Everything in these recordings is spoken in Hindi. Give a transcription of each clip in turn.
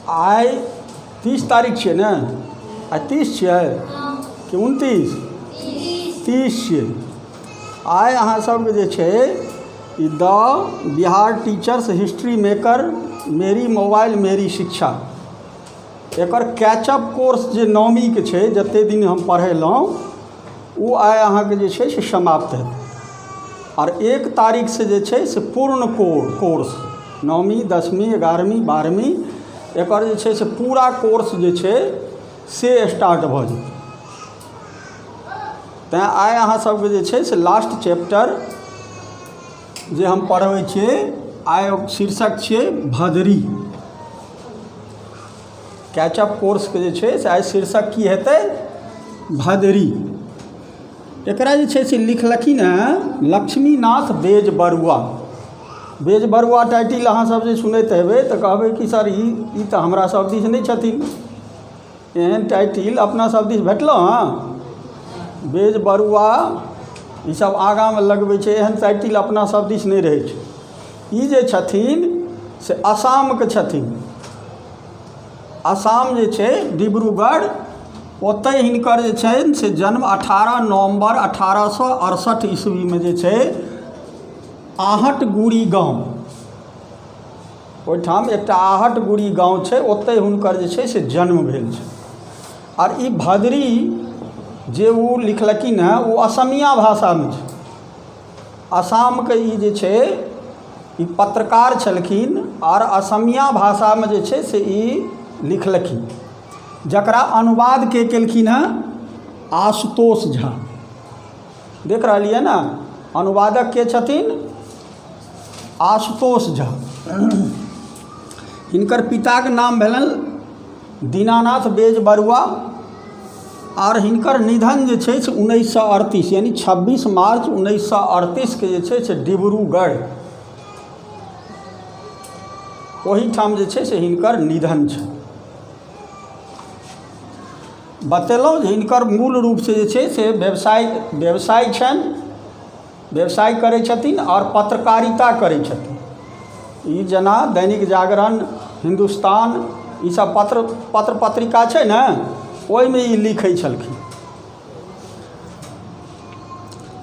आइ 30 तारीख छियै ने, आइ 30 छियै कि 29? 30 छियै। आइ अहाँ सबके जे छै ई the Bihar teachers history maker मेरी मोबाइल मेरी शिक्षा एकर कैचअप कोर्स जे नौमीके छै, जतेक दिन हम पढ़ेलहुँ ओ आइ अहाँके जे छै से समाप्त हेतै। और 1 तारीख से जे छै से पूर्ण कोर्स 9वीं 10वीं 11वीं 12वीं एकर जे छै से पूरा कोर्स जे छै से स्टार्ट भऽ जेतै। तैँ आइ अहाँ सबके जे छै से लास्ट चैप्टर जे हम पढ़बै छियै, आइ शीर्षक छियै भदरी। कैचअप कोर्सके जे छै से आइ शीर्षक की हेतै? भदरी। एकरा जे छै से लिखलखिन हेँ लक्ष्मीनाथ बेजबरुआ। बेजबरुआ टाइटिल अहाँ सब जे सुनैत हेबै तऽ कहबै कि सर ई तऽ हमरा सब दिस नहि छथिन, एहन टाइटिल अपना सब दिस भेटलौ हँ? बेजबरुआ ईसब आगाँमे लगबै छै, एहन टाइटिल अपना सब दिस नहि रहै छै। ई जे छथिन से आसामके छथिन। आसाम जे छै डिब्रूगढ़, ओतहि हिनकर जे छनि से जन्म 18 नवम्बर 1868 ईस्वीमे जे छै आहटगुड़ी गाँव, ओहिठाम एकटा आहटगुड़ी गाँव छै, ओतहि हुनकर जे छै से जन्म भेल छै। और ई भदरी जे ओ लिखलखिन हेँ ओ असमिया भाषामे छै। आसामके ई जे छै ई पत्रकार छलखिन और असमिया भाषामे जे छै से ई लिखलखिन, जकरा अनुवाद के केलखिन हेँ आशुतोष झा। देख रहलिए ना, अनुवादक के छथिन? आशुतोष झा। हिनकर पिताके नाम भेलनि दीनानाथ बेजबरुआ और हिनकर निधन जे छै से 1938 यानी 26 मार्च 1938 के जे छै से डिब्रूगढ़ ओहीठाम जे छै से हिनकर निधन छै। बतेलहुँ जे हिनकर मूल रूप से जे छै से व्यवसाय छनि, व्यवसाय करै छथिन और पत्रकारिता करै छथिन। ई जेना दैनिक जागरण, हिंदुस्तान ई सब पत्र पत्रिका छै ने, ओहिमे ई लिखै छलखिन।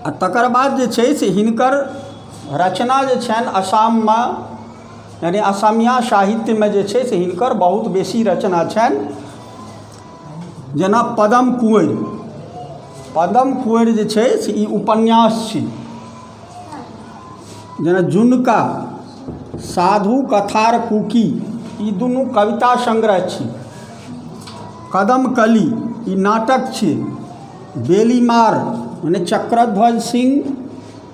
आ तकर बाद जे छै से हिनकर रचना जे छनि असममे यानी असमिया साहित्यमे जे छै से हिनकर बहुत बेसी रचना छनि। जेना पदम कुँवर जे छै से ई उपन्यास छी। जेना जुनका, साधु कथार कुकी ई दुनू कविता संग्रह छी। कदम कली ई नाटक छी। बेलीमार माने चक्रध्वज सिंह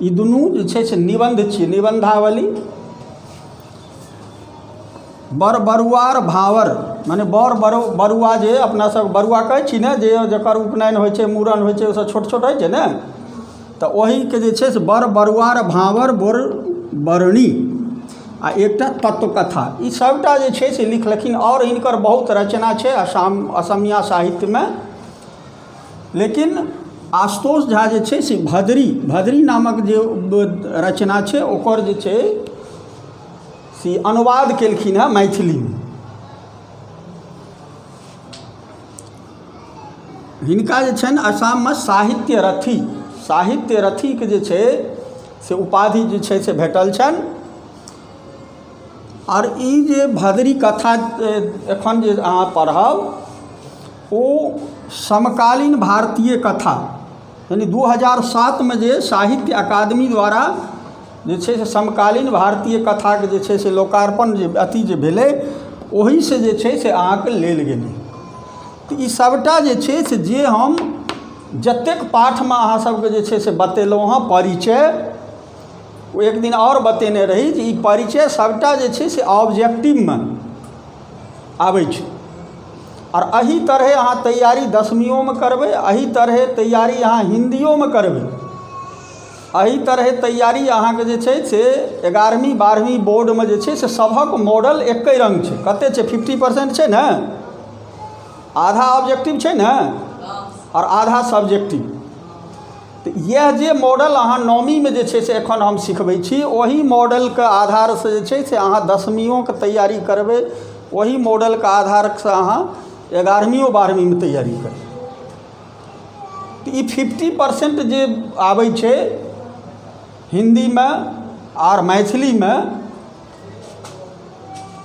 ई दुनू जे छै से निबंध छी, निबंधावली। बर बरुआर भावर माने बर बरुआ जे अपना सब बरुआ कहै छी ने, जे जकर उपनयन होइ छै, मूड़न होइ छै, ओसब छोट छोट होइ छै ने, तऽ ओहीके जे छै से बर बरुआर भावर बोर बरणी आ एकटा तत्वकथा ई सबटा जे छै से लिखलखिन। और हिनकर बहुत रचना छै असमिया साहित्यमे। लेकिन आशुतोष झा जे छै से भदरी नामक जे रचना छै ओकर जे छै से अनुवाद केलखिन हेँ मैथिलीमे। हिनका जे छनि असममे साहित्य रथीके जे छै से उपाधि जे छै से भेटल छनि। और ई जे भदरी कथा एखन जे अहाँ पढ़ब ओ समकालीन भारतीय कथा यानी 2007 में जे साहित्य अकादमी द्वारा जे छै से समकालीन भारतीय कथाके जे छै से लोकार्पण जे भेलै ओही से जे छै से अहाँके लेल गेलै। तऽ ई सबटा जे छै से जे हम जतेक पाठमे अहाँ सबके जे छै से बतेलहुँ हँ परिचय, ओ एक दिन और बतेने रही जे ई परिचय सबटा जे छै से ऑब्जेक्टिवमे आबै छै। और एही तरह अहाँ तैयारी 10वीओमे करबै, एही तरह तैयारी अहाँ हिंदियोमे करबै, एही तरह तैयारी अहाँके जे छै से 11वीं 12वीं बोर्डमे जे छै से सभक मॉडल एकै रंग छै। कते छै? 50% छै ने, आधा ऑब्जेक्टिव छै ने और आधा सब्जेक्टिव। तो यह जे मॉडल अहाँ 9वीं में जे छै से एखन हम सिखबै छी, ओही मॉडलके आधार से जे छै से अहाँ 10वीओके तैयारी करबै, वही मॉडलके आधारसँ अहाँ 11वीं और 12वींमे तैयारी करी। तऽ ई 50% जे आबै छै हिन्दीमे आर मैथिलीमे,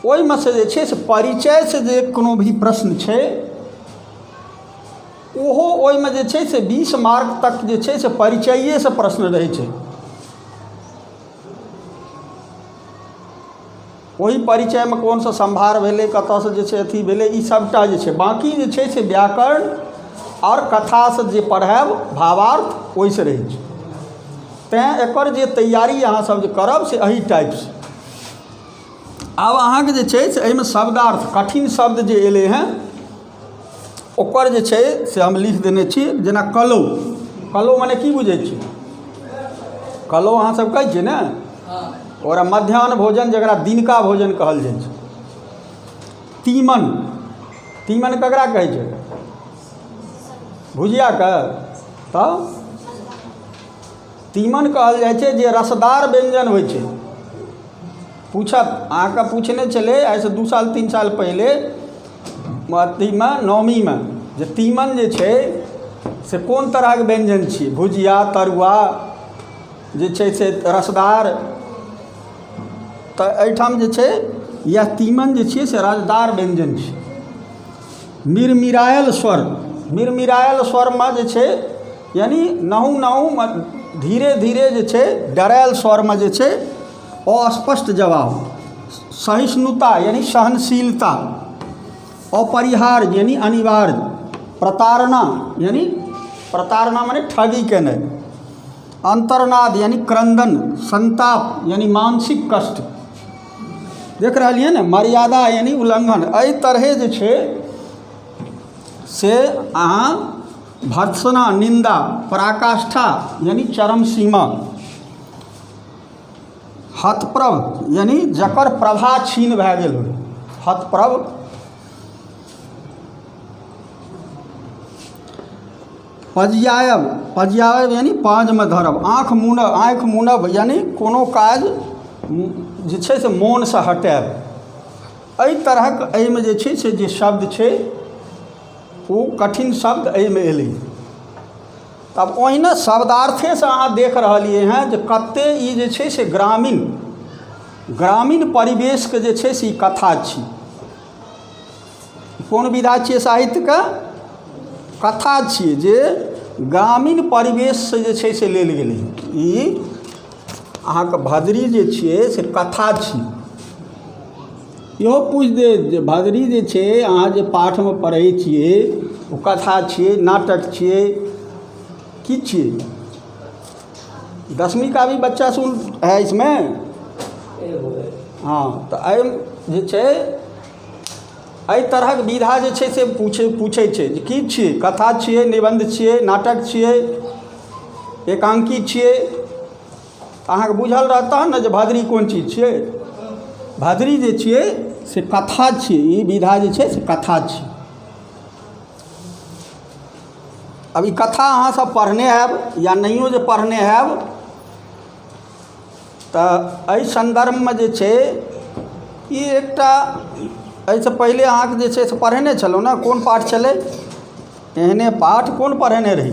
ओहिमे से जे छै से परिचयसँ जे कोनो भी प्रश्न छै ओहो ओहिमे जे छै से 20 मार्क तक जे छै से परिचयेसँ प्रश्न रहै छै। ओही परिचयमे कोन सा सम्भार भेलै, कतऽसँ जे छै अथी भेलै, ई सबटा जे छै। बाँकी जे छै से व्याकरण आओर कथासँ जे पढ़ायब भावार्थ ओहिसँ रहै छै। तैँ एकर जे तैयारी अहाँसब जे करब से एही टाइपसँ। आब अहाँके जे छै से एहिमे शब्दार्थ कठिन शब्द जे एलै हँ ओकर जे छै से हम लिख देने छी। जेना कलौ, कलौ मने की बुझै छी? कलौ अहाँसब कहै छियै ने, ओकरा मध्याह्न भोजन जकरा दिनका भोजन कहल जाइ छै। तीमन, तीमन ककरा कहै छै? भुजियाके। तऽ तीमन कहल जाइ छै जे रसदार व्यञ्जन होइ छै। पूछत अहाँके पूछने छलै आइसँ 2 साल 3 साल पहिले अथीमे नवमीमे जे तीमन जे छै से कोन तरहके व्यञ्जन छियै? भुजिया, तरुआ जे छै से रसदार। तऽ एहिठाम जे छै यह तीमन जे छियै से रसदार व्यञ्जन छै। मिरमिरायल स्वर, मिरमिरायल स्वरमे जे छै यानी नहु नहु धीरे धीरे जे छै डरायल स्वरमे जे छै अस्पष्ट जवाब। सहिष्णुता यानी सहनशीलता। अपरिहार्य यानी अनिवार्य। प्रताड़ना यानी प्रताड़ना माने ठगी केनाइ। अंतर्नाद यानी क्रंदन। संताप यानी मानसिक कष्ट। देख रहलिए ने, मर्यादा यानी उल्लंघन। एहि तरहे जे छै से अहाँ भर्त्सना, निंदा, पराकाष्ठा यानी चरम सीमा। हतप्रभ यानी जकर प्रभा छीन भए गेल होय, हतप्रभ। पजियायब, पजियायब यानी पाँजमे धरब। आँख मुनब, आँख मुनब यानी कोनो काज जे छै से मोनसँ हटायब। एहि तरहक एहिमे जे छै से जे शब्द छै ओ कठिन शब्द एहिमे एलै। तब ओहिना शब्दार्थेसँ अहाँ देख रहलिए हैं जे कतेक ई जे छै से ग्रामीण परिवेशके जे छै से ई कथा छी। कोन विधा छियै साहित्यके? कथा छियै जे ग्रामीण परिवेशसँ जे छै से लेल गेलै। ई अहाँके भदरी जे छियै से कथा छी। इहो पूछि देत जे भदरी जे छै अहाँ जे पाठमे पढ़ै छियै ओ कथा छियै, नाटक छियै, की छियै? 10वीं का भी बच्चा सुन है इसमें। हाँ, तऽ एहि जे छै एहि तरहक विधा जे छै से पूछै छै जे की छियै? कथा छियै, निबंध छियै, नाटक छियै, एकांकी छियै। अहाँके बुझल रहता ने जे भदरी कोन चीज छियै। भदरी जे छियै से कथा छियै। ई विधा जे छै से कथा छियै। अब ई कथा अहाँसब पढ़ने हैब या नहियो जे पढ़ने हैब तऽ एहि सन्दर्भमे जे छै ई एकटा एहिसँ पहिले अहाँके जे छै से पढ़ेने छलहुँ ने। कोन पाठ छलै? एहने पाठ कोन पढ़ेने रही?